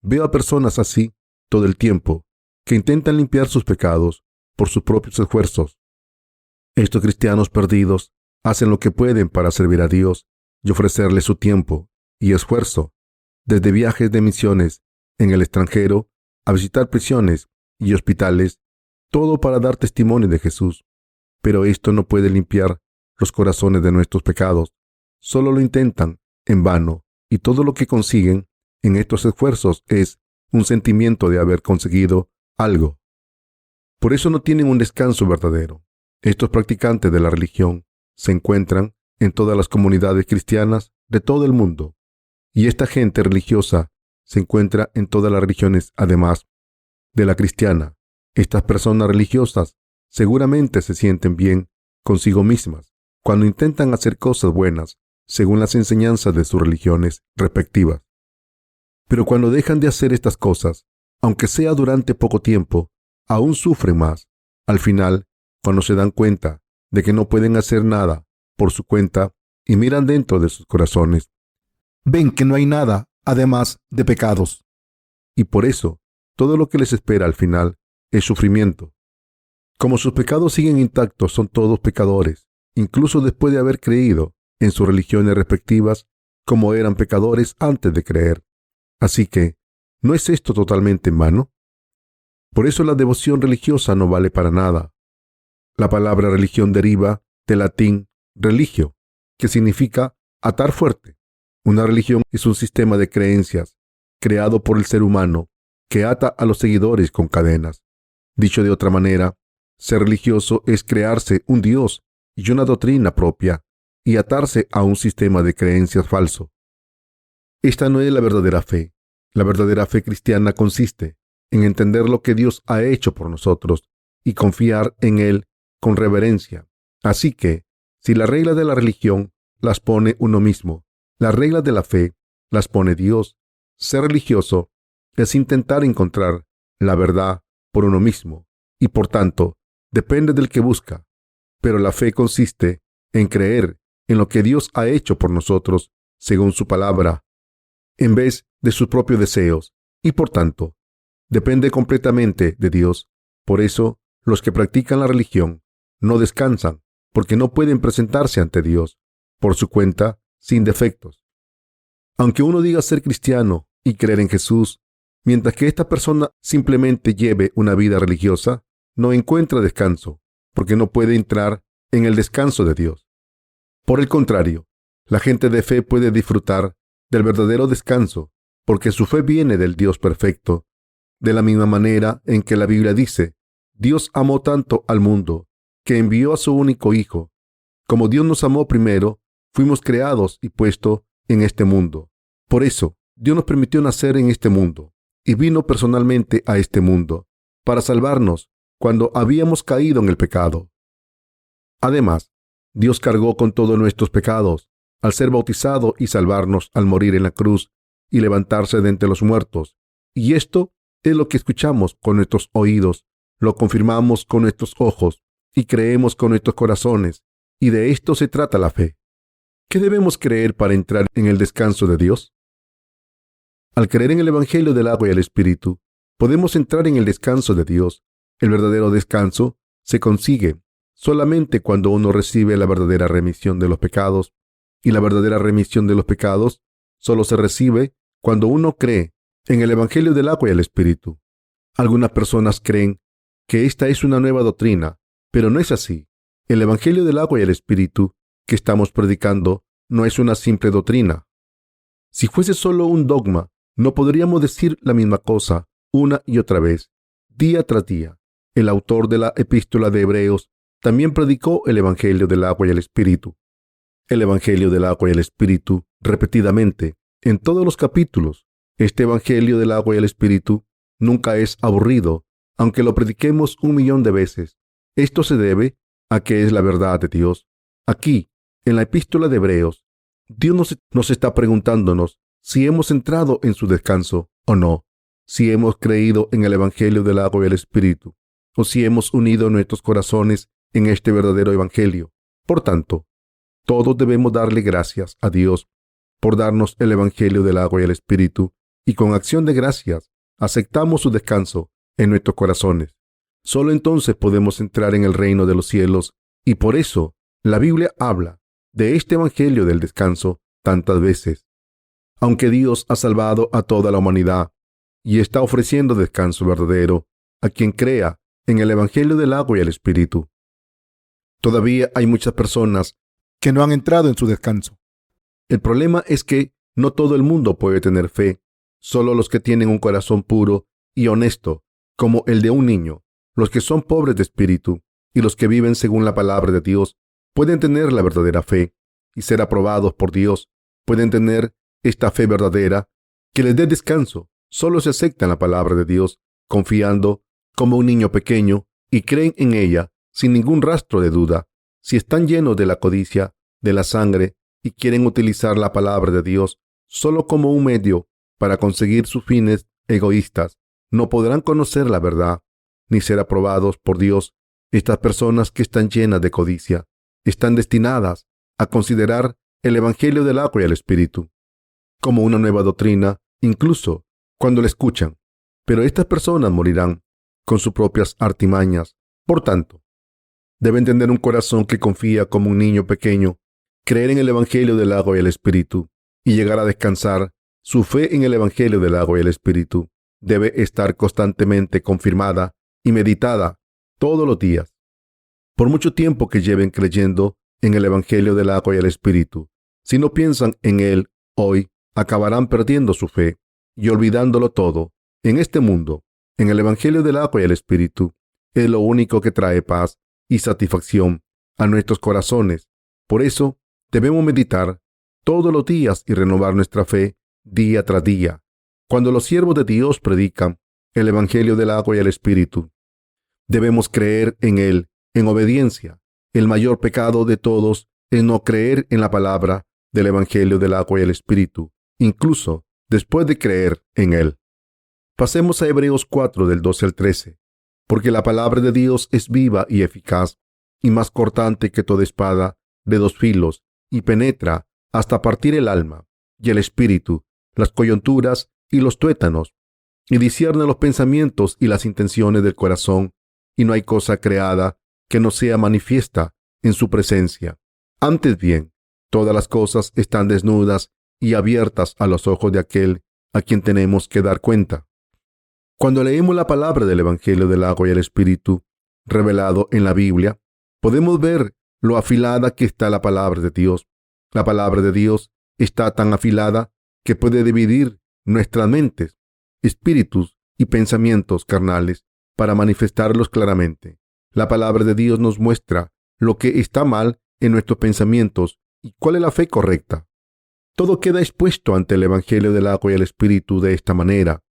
Veo a personas así todo el tiempo que intentan limpiar sus pecados por sus propios esfuerzos. Estos cristianos perdidos hacen lo que pueden para servir a Dios y ofrecerle su tiempo y esfuerzo, desde viajes de misiones en el extranjero a visitar prisiones y hospitales, todo para dar testimonio de Jesús. Pero esto no puede limpiar los corazones de nuestros pecados. Solo lo intentan en vano y todo lo que consiguen en estos esfuerzos es un sentimiento de haber conseguido algo. Por eso no tienen un descanso verdadero. Estos practicantes de la religión se encuentran en todas las comunidades cristianas de todo el mundo. Y esta gente religiosa se encuentra en todas las religiones, además de la cristiana. Estas personas religiosas seguramente se sienten bien consigo mismas cuando intentan hacer cosas buenas según las enseñanzas de sus religiones respectivas. Pero cuando dejan de hacer estas cosas, aunque sea durante poco tiempo, aún sufren más. Al final, cuando se dan cuenta de que no pueden hacer nada por su cuenta y miran dentro de sus corazones, ven que no hay nada además de pecados. Y por eso, todo lo que les espera al final es sufrimiento. Como sus pecados siguen intactos, son todos pecadores, incluso después de haber creído en sus religiones respectivas, como eran pecadores antes de creer. Así que, ¿no es esto totalmente en vano? Por eso la devoción religiosa no vale para nada. La palabra religión deriva del latín religio, que significa atar fuerte. Una religión es un sistema de creencias creado por el ser humano que ata a los seguidores con cadenas. Dicho de otra manera, ser religioso es crearse un Dios y una doctrina propia y atarse a un sistema de creencias falso. Esta no es la verdadera fe. La verdadera fe cristiana consiste en entender lo que Dios ha hecho por nosotros y confiar en Él con reverencia. Así que, si las reglas de la religión las pone uno mismo, las reglas de la fe las pone Dios. Ser religioso es intentar encontrar la verdad por uno mismo y, por tanto, depende del que busca. Pero la fe consiste en creer en lo que Dios ha hecho por nosotros según su palabra, en vez de sus propios deseos, y por tanto, depende completamente de Dios. Por eso, los que practican la religión no descansan, porque no pueden presentarse ante Dios por su cuenta sin defectos. Aunque uno diga ser cristiano y creer en Jesús, mientras que esta persona simplemente lleve una vida religiosa, no encuentra descanso, porque no puede entrar en el descanso de Dios. Por el contrario, la gente de fe puede disfrutar del verdadero descanso, porque su fe viene del Dios perfecto, de la misma manera en que la Biblia dice: Dios amó tanto al mundo, que envió a su único Hijo. Como Dios nos amó primero, fuimos creados y puestos en este mundo. Por eso, Dios nos permitió nacer en este mundo, y vino personalmente a este mundo, para salvarnos cuando habíamos caído en el pecado. Además, Dios cargó con todos nuestros pecados, al ser bautizado y salvarnos al morir en la cruz y levantarse de entre los muertos. Y esto es lo que escuchamos con nuestros oídos, lo confirmamos con nuestros ojos y creemos con nuestros corazones. Y de esto se trata la fe. ¿Qué debemos creer para entrar en el descanso de Dios? Al creer en el Evangelio del agua y el Espíritu, podemos entrar en el descanso de Dios. El verdadero descanso se consigue solamente cuando uno recibe la verdadera remisión de los pecados. Y la verdadera remisión de los pecados solo se recibe cuando uno cree en el Evangelio del agua y el Espíritu. Algunas personas creen que esta es una nueva doctrina, pero no es así. El Evangelio del agua y el Espíritu que estamos predicando no es una simple doctrina. Si fuese solo un dogma, no podríamos decir la misma cosa una y otra vez, día tras día. El autor de la Epístola de Hebreos también predicó el Evangelio del agua y el Espíritu. El Evangelio del agua y el Espíritu repetidamente en todos los capítulos. Este Evangelio del agua y el Espíritu nunca es aburrido, aunque lo prediquemos 1,000,000 de veces. Esto se debe a que es la verdad de Dios. Aquí, en la Epístola de Hebreos, Dios nos está preguntándonos si hemos entrado en su descanso o no, si hemos creído en el Evangelio del agua y el Espíritu, o si hemos unido nuestros corazones en este verdadero Evangelio. Por tanto, todos debemos darle gracias a Dios por darnos el Evangelio del agua y el Espíritu, y con acción de gracias aceptamos su descanso en nuestros corazones. Solo entonces podemos entrar en el reino de los cielos, y por eso la Biblia habla de este Evangelio del descanso tantas veces. Aunque Dios ha salvado a toda la humanidad y está ofreciendo descanso verdadero a quien crea en el Evangelio del agua y el Espíritu, todavía hay muchas personas que no han entrado en su descanso. El problema es que no todo el mundo puede tener fe. Solo los que tienen un corazón puro y honesto, como el de un niño, los que son pobres de espíritu y los que viven según la palabra de Dios, pueden tener la verdadera fe. y ser aprobados por Dios pueden tener esta fe verdadera que les dé descanso, solo se aceptan la palabra de Dios confiando como un niño pequeño y creen en ella sin ningún rastro de duda. Si están llenos de la codicia de la sangre y quieren utilizar la palabra de Dios solo como un medio para conseguir sus fines egoístas, no podrán conocer la verdad ni ser aprobados por Dios. Estas personas que están llenas de codicia están destinadas a considerar el Evangelio del agua y el Espíritu como una nueva doctrina, incluso cuando la escuchan. Pero estas personas morirán con sus propias artimañas. Por tanto, deben tener un corazón que confía como un niño pequeño, creer en el Evangelio del agua y el Espíritu y llegar a descansar. Su fe en el Evangelio del agua y el Espíritu debe estar constantemente confirmada y meditada todos los días. Por mucho tiempo que lleven creyendo en el Evangelio del agua y el Espíritu, si no piensan en él hoy, acabarán perdiendo su fe y olvidándolo todo. En este mundo, en el Evangelio del agua y el Espíritu, es lo único que trae paz y satisfacción a nuestros corazones. Por eso, debemos meditar todos los días y renovar nuestra fe día tras día. Cuando los siervos de Dios predican el Evangelio del agua y el Espíritu, debemos creer en él en obediencia. El mayor pecado de todos es no creer en la palabra del Evangelio del agua y el Espíritu, incluso después de creer en él. Pasemos a Hebreos 4 del 12 al 13. Porque la palabra de Dios es viva y eficaz, y más cortante que toda espada de dos filos, y penetra hasta partir el alma y el espíritu, las coyunturas y los tuétanos, y discierne los pensamientos y las intenciones del corazón, y no hay cosa creada que no sea manifiesta en su presencia. Antes bien, todas las cosas están desnudas y abiertas a los ojos de aquel a quien tenemos que dar cuenta. Cuando leemos la palabra del Evangelio del agua y el Espíritu, revelado en la Biblia, podemos ver lo afilada que está la palabra de Dios. La palabra de Dios está tan afilada que puede dividir nuestras mentes, espíritus y pensamientos carnales para manifestarlos claramente. La palabra de Dios nos muestra lo que está mal en nuestros pensamientos y cuál es la fe correcta. Todo queda expuesto ante el Evangelio del agua y el Espíritu de esta manera.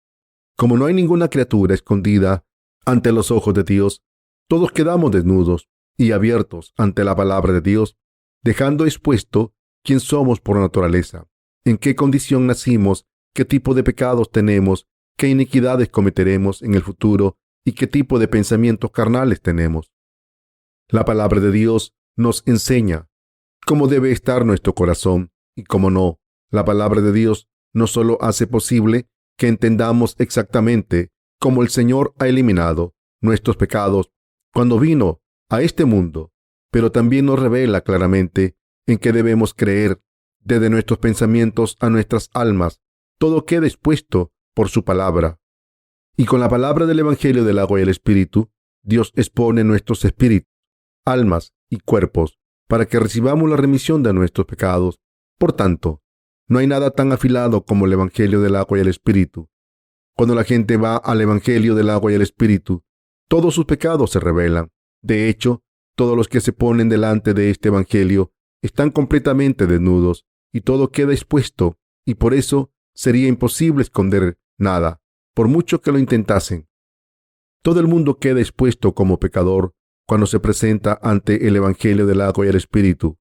Como no hay ninguna criatura escondida ante los ojos de Dios, todos quedamos desnudos y abiertos ante la palabra de Dios, dejando expuesto quién somos por naturaleza, en qué condición nacimos, qué tipo de pecados tenemos, qué iniquidades cometeremos en el futuro y qué tipo de pensamientos carnales tenemos. La palabra de Dios nos enseña cómo debe estar nuestro corazón y cómo no. La palabra de Dios no solo hace posible que entendamos exactamente cómo el Señor ha eliminado nuestros pecados cuando vino a este mundo, pero también nos revela claramente en qué debemos creer. Desde nuestros pensamientos a nuestras almas, todo queda expuesto por su palabra. Y con la palabra del Evangelio del agua y el Espíritu, Dios expone nuestros espíritus, almas y cuerpos para que recibamos la remisión de nuestros pecados. Por tanto, no hay nada tan afilado como el Evangelio del agua y el Espíritu. Cuando la gente va al Evangelio del agua y el Espíritu, todos sus pecados se revelan. De hecho, todos los que se ponen delante de este Evangelio están completamente desnudos y todo queda expuesto, y por eso sería imposible esconder nada, por mucho que lo intentasen. Todo el mundo queda expuesto como pecador cuando se presenta ante el Evangelio del agua y el Espíritu.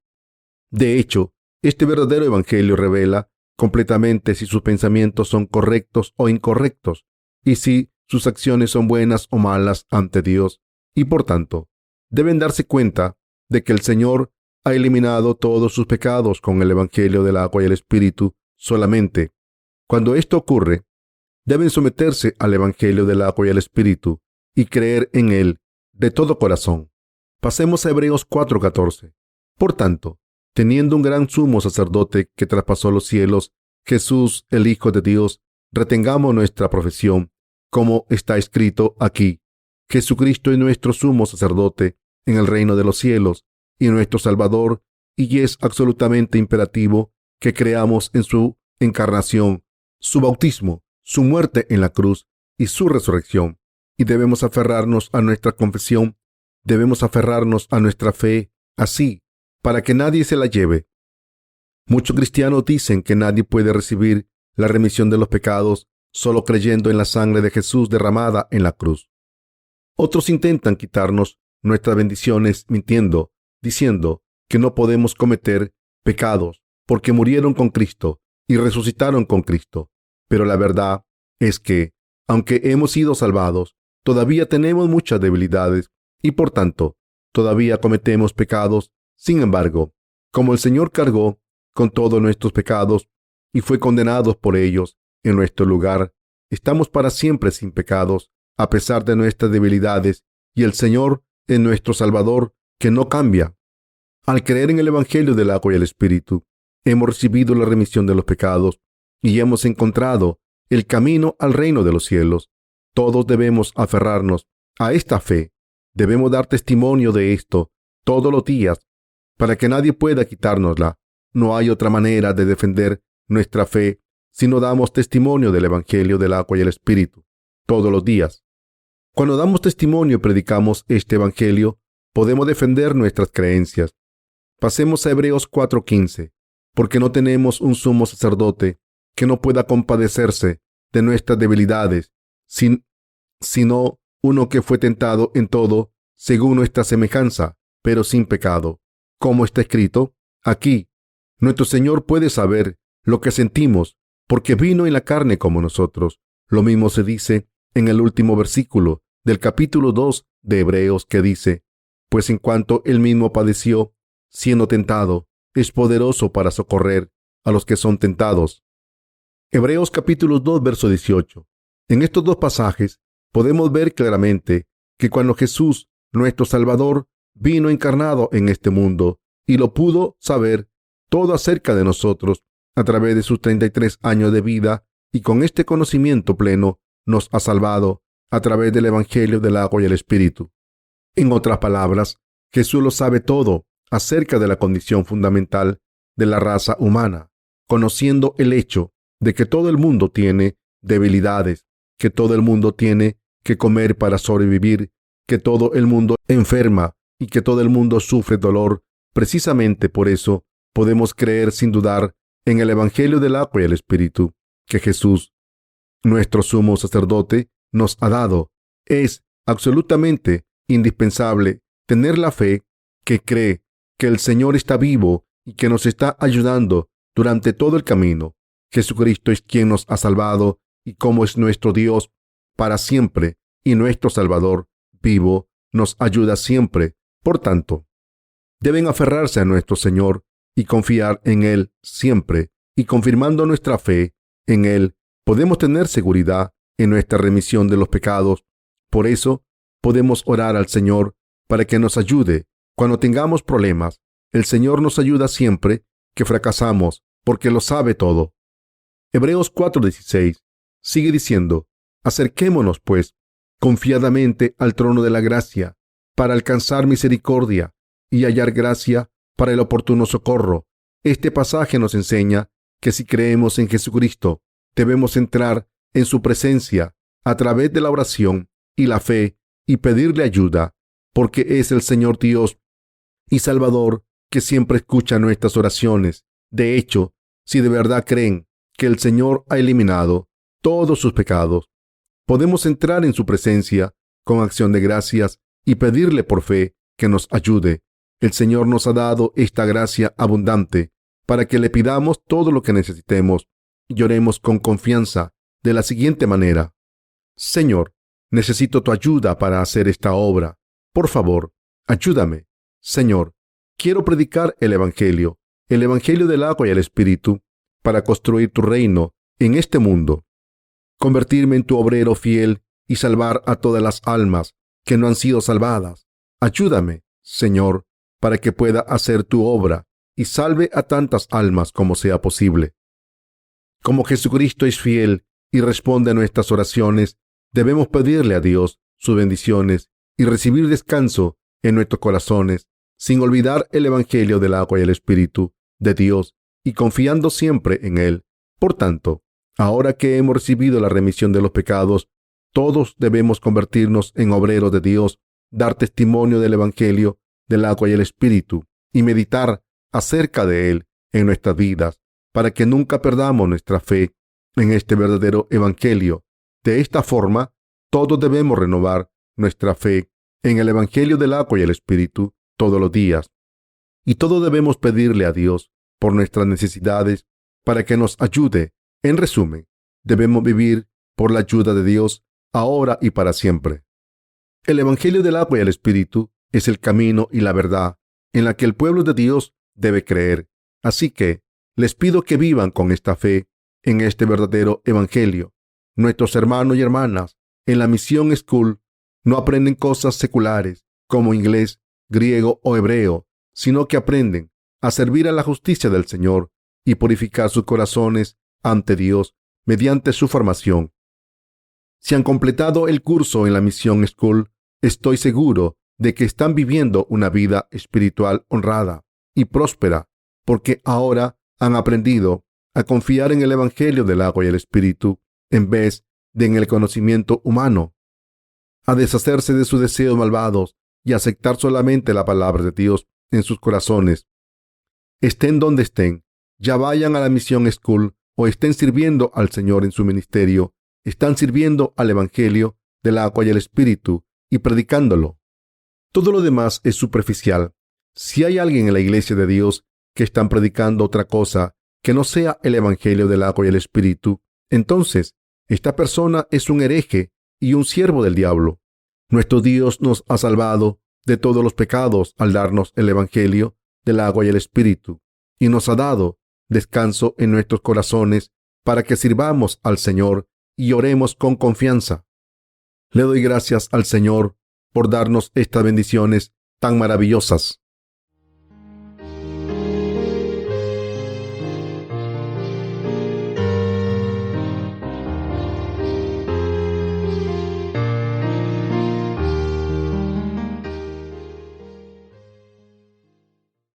De hecho, este verdadero Evangelio revela completamente si sus pensamientos son correctos o incorrectos, y si sus acciones son buenas o malas ante Dios, y por tanto, deben darse cuenta de que el Señor ha eliminado todos sus pecados con el Evangelio del agua y el Espíritu solamente. Cuando esto ocurre, deben someterse al Evangelio del agua y el Espíritu y creer en él de todo corazón. Pasemos a Hebreos 4:14. Por tanto, teniendo un gran sumo sacerdote que traspasó los cielos, Jesús, el Hijo de Dios, retengamos nuestra profesión, como está escrito aquí: Jesucristo es nuestro sumo sacerdote en el reino de los cielos y nuestro Salvador, y es absolutamente imperativo que creamos en su encarnación, su bautismo, su muerte en la cruz y su resurrección. Y debemos aferrarnos a nuestra confesión, debemos aferrarnos a nuestra fe, así, para que nadie se la lleve. Muchos cristianos dicen que nadie puede recibir la remisión de los pecados solo creyendo en la sangre de Jesús derramada en la cruz. Otros intentan quitarnos nuestras bendiciones mintiendo, diciendo que no podemos cometer pecados porque murieron con Cristo y resucitaron con Cristo. Pero la verdad es que, aunque hemos sido salvados, todavía tenemos muchas debilidades y por tanto, todavía cometemos pecados. Sin embargo, como el Señor cargó con todos nuestros pecados y fue condenado por ellos en nuestro lugar, estamos para siempre sin pecados, a pesar de nuestras debilidades, y el Señor es nuestro Salvador, que no cambia. Al creer en el Evangelio del agua y el Espíritu, hemos recibido la remisión de los pecados y hemos encontrado el camino al reino de los cielos. Todos debemos aferrarnos a esta fe. Debemos dar testimonio de esto todos los días para que nadie pueda quitárnosla. No hay otra manera de defender nuestra fe si no damos testimonio del Evangelio del agua y el Espíritu todos los días. Cuando damos testimonio y predicamos este Evangelio, podemos defender nuestras creencias. Pasemos a Hebreos 4:15. Porque no tenemos un sumo sacerdote que no pueda compadecerse de nuestras debilidades, sino uno que fue tentado en todo según nuestra semejanza, pero sin pecado. Como está escrito aquí, nuestro Señor puede saber lo que sentimos, porque vino en la carne como nosotros. Lo mismo se dice en el último versículo del capítulo 2 de Hebreos, que dice: pues en cuanto él mismo padeció, siendo tentado, es poderoso para socorrer a los que son tentados. Hebreos capítulo 2, verso 18. En estos dos pasajes podemos ver claramente que cuando Jesús, nuestro Salvador, vino encarnado en este mundo y lo pudo saber todo acerca de nosotros a través de sus 33 años de vida, y con este conocimiento pleno nos ha salvado a través del Evangelio del agua y el Espíritu. En otras palabras, Jesús lo sabe todo acerca de la condición fundamental de la raza humana, conociendo el hecho de que todo el mundo tiene debilidades, que todo el mundo tiene que comer para sobrevivir, que todo el mundo enferma y que todo el mundo sufre dolor. Precisamente por eso podemos creer sin dudar en el Evangelio del agua y el Espíritu que Jesús, nuestro sumo sacerdote, nos ha dado. Es absolutamente indispensable tener la fe que cree que el Señor está vivo y que nos está ayudando durante todo el camino. Jesucristo es quien nos ha salvado, y como es nuestro Dios para siempre y nuestro Salvador vivo, nos ayuda siempre. Por tanto, deben aferrarse a nuestro Señor y confiar en Él siempre, y confirmando nuestra fe en Él, podemos tener seguridad en nuestra remisión de los pecados. Por eso, podemos orar al Señor para que nos ayude cuando tengamos problemas. El Señor nos ayuda siempre que fracasamos, porque lo sabe todo. Hebreos 4:16 sigue diciendo: acerquémonos, pues, confiadamente al trono de la gracia, para alcanzar misericordia y hallar gracia para el oportuno socorro. Este pasaje nos enseña que si creemos en Jesucristo, debemos entrar en su presencia a través de la oración y la fe y pedirle ayuda, porque es el Señor Dios y Salvador que siempre escucha nuestras oraciones. De hecho, si de verdad creen que el Señor ha eliminado todos sus pecados, podemos entrar en su presencia con acción de gracias y pedirle por fe que nos ayude. El Señor nos ha dado esta gracia abundante para que le pidamos todo lo que necesitemos y oremos con confianza de la siguiente manera: Señor, necesito tu ayuda para hacer esta obra. Por favor, ayúdame. Señor, quiero predicar el Evangelio del agua y el Espíritu, para construir tu reino en este mundo, convertirme en tu obrero fiel y salvar a todas las almas que no han sido salvadas. Ayúdame, Señor, para que pueda hacer tu obra y salve a tantas almas como sea posible. Como Jesucristo es fiel y responde a nuestras oraciones, debemos pedirle a Dios sus bendiciones y recibir descanso en nuestros corazones, sin olvidar el Evangelio del agua y el Espíritu de Dios, y confiando siempre en Él. Por tanto, ahora que hemos recibido la remisión de los pecados, todos debemos convertirnos en obreros de Dios, dar testimonio del Evangelio del agua y el Espíritu, y meditar acerca de Él en nuestras vidas para que nunca perdamos nuestra fe en este verdadero evangelio. De esta forma, todos debemos renovar nuestra fe en el evangelio del agua y el espíritu todos los días. Y todos debemos pedirle a Dios por nuestras necesidades para que nos ayude. En resumen, debemos vivir por la ayuda de Dios ahora y para siempre. El evangelio del agua y el espíritu es el camino y la verdad en la que el pueblo de Dios debe creer. Así que les pido que vivan con esta fe en este verdadero evangelio. Nuestros hermanos y hermanas en la Mission School no aprenden cosas seculares como inglés, griego o hebreo, sino que aprenden a servir a la justicia del Señor y purificar sus corazones ante Dios mediante su formación. Si han completado el curso en la Mission School, estoy seguro de que están viviendo una vida espiritual honrada y próspera, porque ahora han aprendido a confiar en el evangelio del agua y el espíritu en vez de en el conocimiento humano, a deshacerse de sus deseos malvados y aceptar solamente la palabra de Dios en sus corazones. Estén donde estén, ya vayan a la Mission School o estén sirviendo al Señor en su ministerio, están sirviendo al evangelio del agua y el espíritu y predicándolo. Todo lo demás es superficial. Si hay alguien en la iglesia de Dios que están predicando otra cosa que no sea el evangelio del agua y el espíritu, entonces esta persona es un hereje y un siervo del diablo. Nuestro Dios nos ha salvado de todos los pecados al darnos el evangelio del agua y el espíritu, y nos ha dado descanso en nuestros corazones para que sirvamos al Señor y oremos con confianza. Le doy gracias al Señor por darnos estas bendiciones tan maravillosas.